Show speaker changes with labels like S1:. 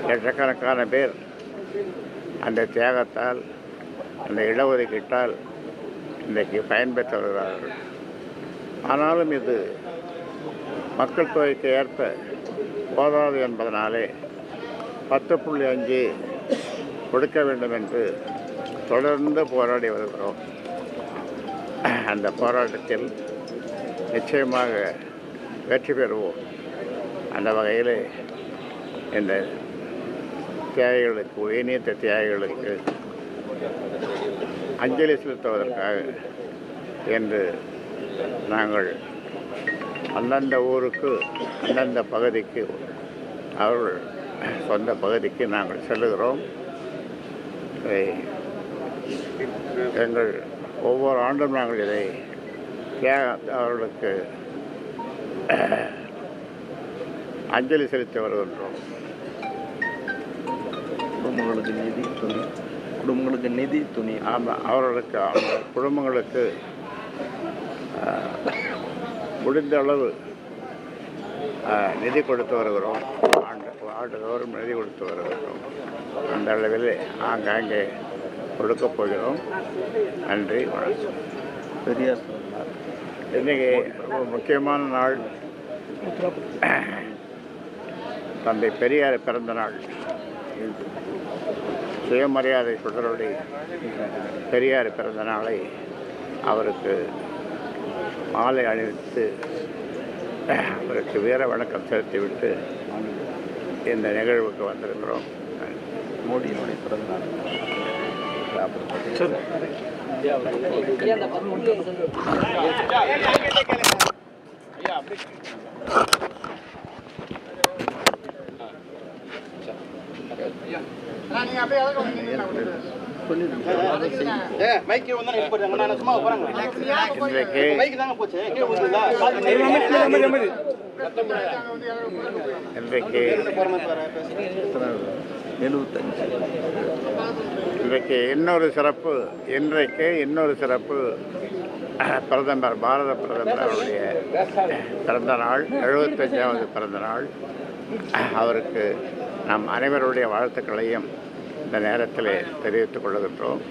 S1: லட்சக்கணக்கான பேர் அந்த தியாகத்தால், அந்த இடஒதுக்கீட்டால் இன்றைக்கு பயன்பெற்று வருகிறார்கள். ஆனாலும் இது மக்கள் தொகைக்கு ஏற்ப போதாது என்பதனாலே 10.5 கொடுக்க வேண்டும் என்று தொடர்ந்து போராடி வருகிறோம். அந்த போராட்டத்தில் நிச்சயமாக வெற்றி பெறுவோம். அந்த வகையில் இந்த தியாகிகளுக்கு, உயிர்நீத்த தியாகிகளுக்கு அஞ்சலி செலுத்துவதற்காக என்று நாங்கள் அந்தந்த ஊருக்கு, அந்தந்த பகுதிக்கு, அவர்கள் சொந்த பகுதிக்கு நாங்கள் செல்லுகிறோம். எங்கள் ஒவ்வொரு ஆண்டும் நாங்கள் இதை அவர்களுக்கு அஞ்சலி செலுத்தி வருகின்றோம்.
S2: குடும்பங்களுக்கு நிதி துணி
S1: ஆமாம், அவர்களுக்கு அந்த குடும்பங்களுக்கு முடிந்த அளவு நிதி கொடுத்து வருகிறோம். ஆண்டுதோறும் நிதி கொடுத்து வருகிறோம். அந்த அளவில் ஆங்காங்கே கொடுக்கப் போகிறோம். நன்றி, வணக்கம்.
S2: பெரியார்
S1: இன்றைக்கி முக்கியமான நாள், தந்தை பெரியார் பிறந்த நாள். சுயமரியாதை சுடரொளி பெரியார் பிறந்த நாளை அவருக்கு மாலை அணிவித்து அவருக்கு வீர வணக்கம் செலுத்திவிட்டு இந்த நிகழ்வுக்கு வந்திருக்கிறோம்.
S2: மோடியினுடைய பிறந்த நாள்.
S1: இன்றைக்கு இன்னொரு சிறப்பு. பிரதமர், பாரத பிரதமர் அவருடைய பிறந்த நாள், 75வது பிறந்த நாள். அவருக்கு நம் அனைவருடைய வாழ்த்துக்களையும் இந்த நேரத்தில் தெரிவித்துக் கொள்கின்றோம்.